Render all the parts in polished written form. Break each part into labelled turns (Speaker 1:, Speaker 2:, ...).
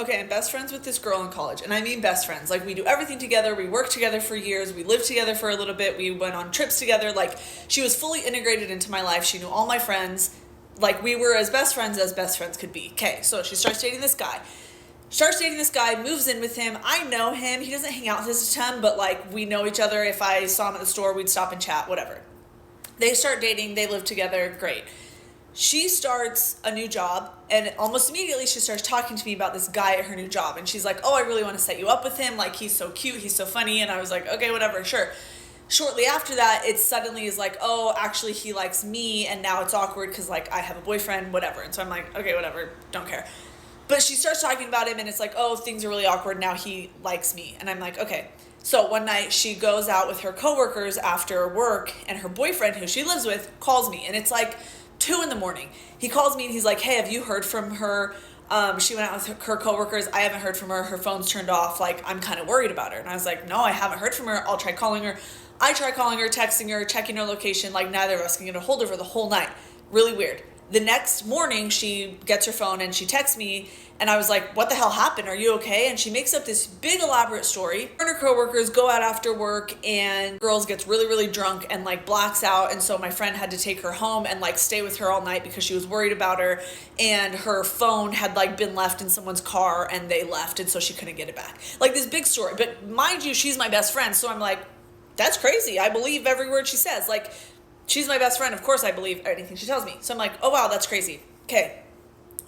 Speaker 1: Okay, I'm best friends with this girl in college, and I mean best friends. Like, we do everything together, we work together for years, we lived together for a little bit, we went on trips together. Like, she was fully integrated into my life. She knew all my friends. Like, we were as best friends could be. Okay, so she starts dating this guy. Moves in with him. I know him. He doesn't hang out with us a ton, but like, we know each other. If I saw him at the store, we'd stop and chat, whatever. They start dating, they live together, great. She starts a new job, and almost immediately she starts talking to me about this guy at her new job. And she's like, oh, I really want to set you up with him. Like, he's so cute, he's so funny. And I was like, okay, whatever, sure. Shortly after that, it suddenly is like, oh, actually he likes me, and now it's awkward because like I have a boyfriend, whatever. And so I'm like, okay, whatever, don't care. But she starts talking about him, and it's like, oh, things are really awkward, now he likes me. And I'm like, okay. So one night she goes out with her coworkers after work, and her boyfriend, who she lives with, calls me, and it's like 2 a.m. He calls me and he's like, hey, have you heard from her? She went out with her coworkers. I haven't heard from her. Her phone's turned off. Like, I'm kind of worried about her. And I was like, no, I haven't heard from her. I'll try calling her. I try calling her, texting her, checking her location. Like, neither of us can get a hold of her the whole night. Really weird. The next morning, she gets her phone and she texts me, and I was like, what the hell happened? Are you okay? And she makes up this big elaborate story. Her and her coworkers go out after work, and girls gets really, really drunk and like blacks out. And so my friend had to take her home and like stay with her all night because she was worried about her. And her phone had like been left in someone's car, and they left, and so she couldn't get it back. Like, this big story. But mind you, she's my best friend. So I'm like, that's crazy. I believe every word she says. Like, she's my best friend. Of course I believe anything she tells me. So I'm like, oh wow, that's crazy. Okay,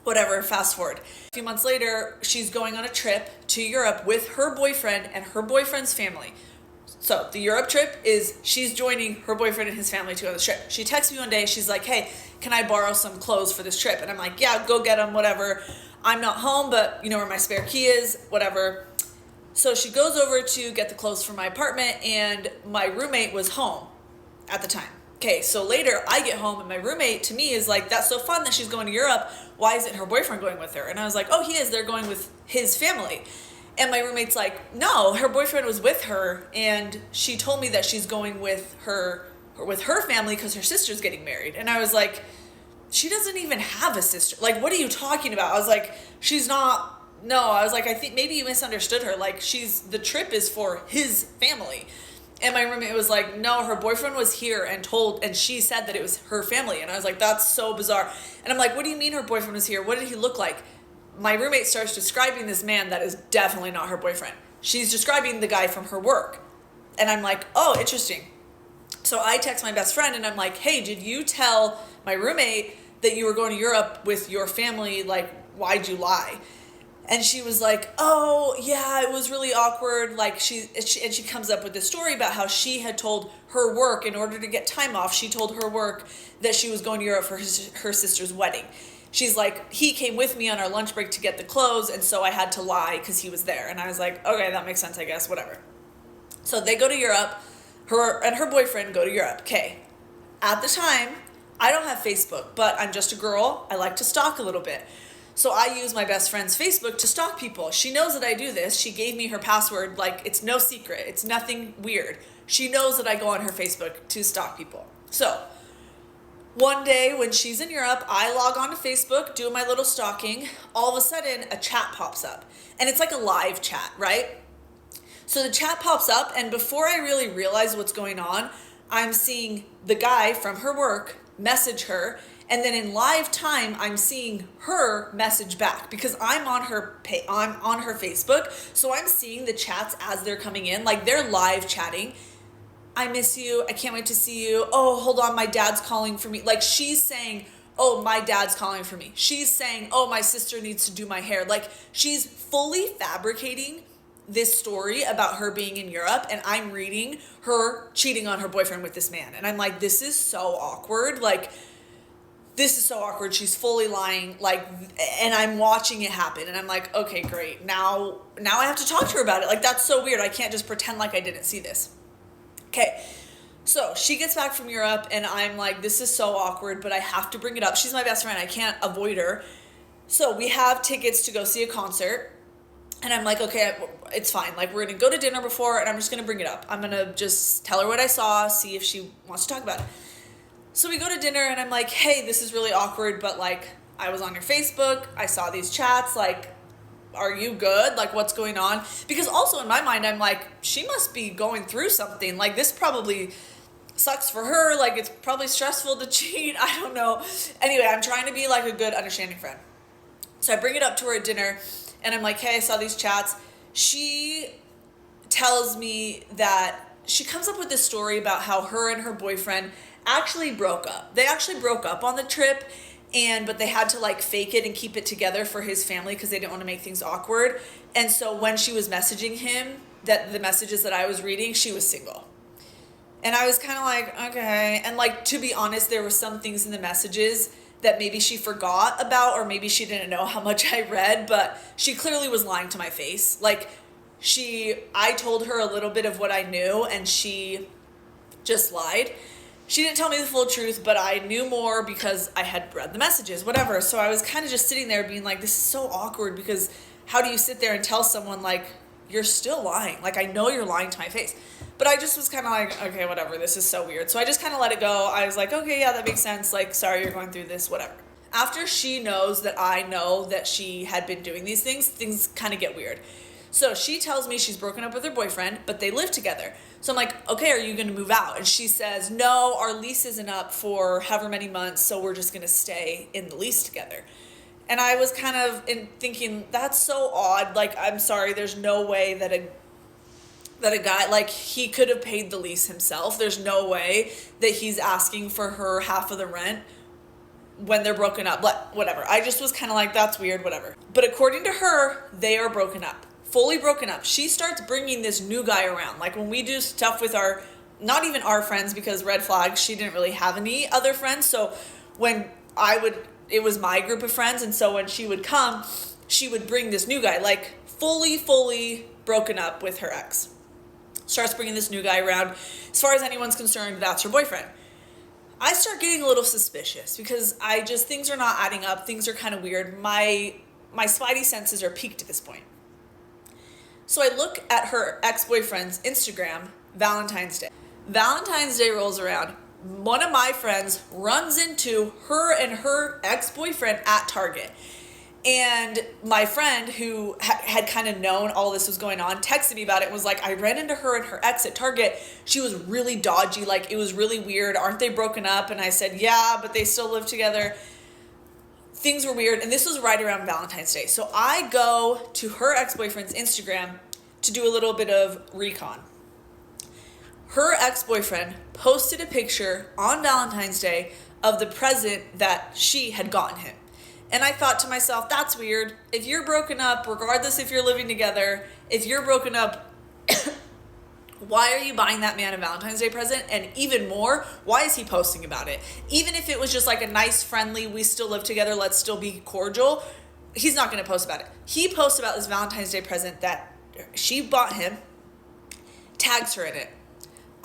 Speaker 1: whatever, fast forward. A few months later, she's going on a trip to Europe with her boyfriend and her boyfriend's family. So the Europe trip is she's joining her boyfriend and his family to go on the trip. She texts me one day. She's like, hey, can I borrow some clothes for this trip? And I'm like, yeah, go get them, whatever. I'm not home, but you know where my spare key is, whatever. So she goes over to get the clothes from my apartment, and my roommate was home at the time. Okay, so later I get home, and my roommate to me is like, that's so fun that she's going to Europe. Why isn't her boyfriend going with her? And I was like, oh, he is. They're going with his family. And my roommate's like, no, her boyfriend was with her, and she told me that she's going with her family because her sister's getting married. And I was like, she doesn't even have a sister. Like, what are you talking about? I was like, she's not. No, I was like, I think maybe you misunderstood her. Like, the trip is for his family. And my roommate was like, no, her boyfriend was here and she said that it was her family. And I was like, that's so bizarre. And I'm like, what do you mean her boyfriend was here? What did he look like? My roommate starts describing this man that is definitely not her boyfriend. She's describing the guy from her work. And I'm like, oh, interesting. So I text my best friend, and I'm like, hey, did you tell my roommate that you were going to Europe with your family? Like, why'd you lie? And she was like, oh, yeah, it was really awkward. Like, she comes up with this story about how she had told her work, in order to get time off, she told her work that she was going to Europe for her sister's wedding. She's like, he came with me on our lunch break to get the clothes, and so I had to lie because he was there. And I was like, okay, that makes sense, I guess, whatever. So they go to Europe. Her and her boyfriend go to Europe. Okay. At the time, I don't have Facebook, but I'm just a girl. I like to stalk a little bit. So I use my best friend's Facebook to stalk people. She knows that I do this. She gave me her password. Like, it's no secret. It's nothing weird. She knows that I go on her Facebook to stalk people. So one day when she's in Europe, I log on to Facebook, do my little stalking. All of a sudden, a chat pops up. And it's like a live chat, right? So the chat pops up, and before I really realize what's going on, I'm seeing the guy from her work message her. And then in live time, I'm seeing her message back because I'm on her on her Facebook. So I'm seeing the chats as they're coming in, like they're live chatting. I miss you. I can't wait to see you. Oh, hold on. My dad's calling for me. Like, she's saying, oh, my dad's calling for me. She's saying, oh, my sister needs to do my hair. Like, she's fully fabricating this story about her being in Europe, and I'm reading her cheating on her boyfriend with this man. And I'm like, this is so awkward. Like, this is so awkward. She's fully lying, like, and I'm watching it happen. And I'm like, okay, great. Now I have to talk to her about it. Like, that's so weird. I can't just pretend like I didn't see this. Okay. So she gets back from Europe, and I'm like, this is so awkward, but I have to bring it up. She's my best friend. I can't avoid her. So we have tickets to go see a concert. And I'm like, okay, it's fine. Like, we're going to go to dinner before, and I'm just going to bring it up. I'm going to just tell her what I saw, see if she wants to talk about it. So we go to dinner, and I'm like, hey, this is really awkward, but, like, I was on your Facebook. I saw these chats. Like, are you good? Like, what's going on? Because also in my mind, I'm like, she must be going through something. Like, this probably sucks for her. Like, it's probably stressful to cheat. I don't know. Anyway, I'm trying to be like a good, understanding friend. So I bring it up to her at dinner, and I'm like, hey, I saw these chats. She tells me that she comes up with this story about how her and her boyfriend actually broke up. They actually broke up on the trip, but they had to like fake it and keep it together for his family because they didn't want to make things awkward. And so when she was messaging him, that the messages that I was reading, she was single. And I was kind of like, okay. And like, to be honest, there were some things in the messages that maybe she forgot about, or maybe she didn't know how much I read, but she clearly was lying to my face. Like, I told her a little bit of what I knew, and she just lied. She didn't tell me the full truth, but I knew more because I had read the messages, whatever. So I was kind of just sitting there being like, this is so awkward, because how do you sit there and tell someone, like, you're still lying? Like, I know you're lying to my face. But I just was kind of like, okay, whatever, this is so weird. So I just kind of let it go. I was like, okay, yeah, that makes sense. Like, sorry you're going through this, whatever. After she knows that I know that she had been doing these things kind of get weird. So she tells me she's broken up with her boyfriend, but they live together. So I'm like, okay, are you going to move out? And she says, no, our lease isn't up for however many months, so we're just going to stay in the lease together. And I was kind of thinking, that's so odd. Like, I'm sorry, there's no way that a guy, like, he could have paid the lease himself. There's no way that he's asking for her half of the rent when they're broken up. But whatever. I just was kind of like, that's weird, whatever. But according to her, they are broken up. Fully broken up. She starts bringing this new guy around. Like, when we do stuff with not even our friends, because red flags, she didn't really have any other friends. So when it was my group of friends. And so when she would come, she would bring this new guy, like fully broken up with her ex. Starts bringing this new guy around. As far as anyone's concerned, that's her boyfriend. I start getting a little suspicious because things are not adding up. Things are kind of weird. My spidey senses are peaked at this point. So I look at her ex-boyfriend's Instagram, Valentine's Day. Valentine's Day rolls around. One of my friends runs into her and her ex-boyfriend at Target. And my friend, who had kind of known all this was going on, texted me about it and was like, I ran into her and her ex at Target. She was really dodgy. Like, it was really weird. Aren't they broken up? And I said, yeah, but they still live together. Things were weird. And this was right around Valentine's Day. So I go to her ex-boyfriend's Instagram to do a little bit of recon. Her ex-boyfriend posted a picture on Valentine's Day of the present that she had gotten him. And I thought to myself, that's weird. If you're broken up, regardless if you're living together, if you're broken up, why are you buying that man a Valentine's Day present? And even more, why is he posting about it? Even if it was just like a nice, friendly, we still live together, let's still be cordial, he's not going to post about it. He posts about this Valentine's Day present that she bought him, tags her in it.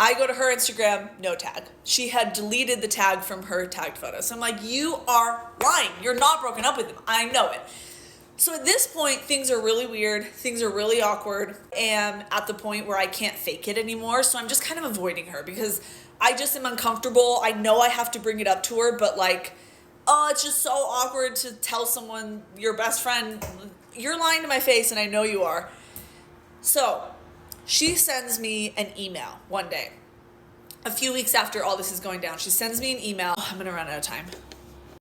Speaker 1: I go to her Instagram, no tag. She had deleted the tag from her tagged photo. So I'm like, you are lying. You're not broken up with him. I know it. So at this point, things are really weird. Things are really awkward. And at the point where I can't fake it anymore. So I'm just kind of avoiding her because I just am uncomfortable. I know I have to bring it up to her, but like, oh, it's just so awkward to tell someone, your best friend, you're lying to my face and I know you are. So she sends me an email one day. A few weeks after all this is going down, she sends me an email. I'm going to run out of time.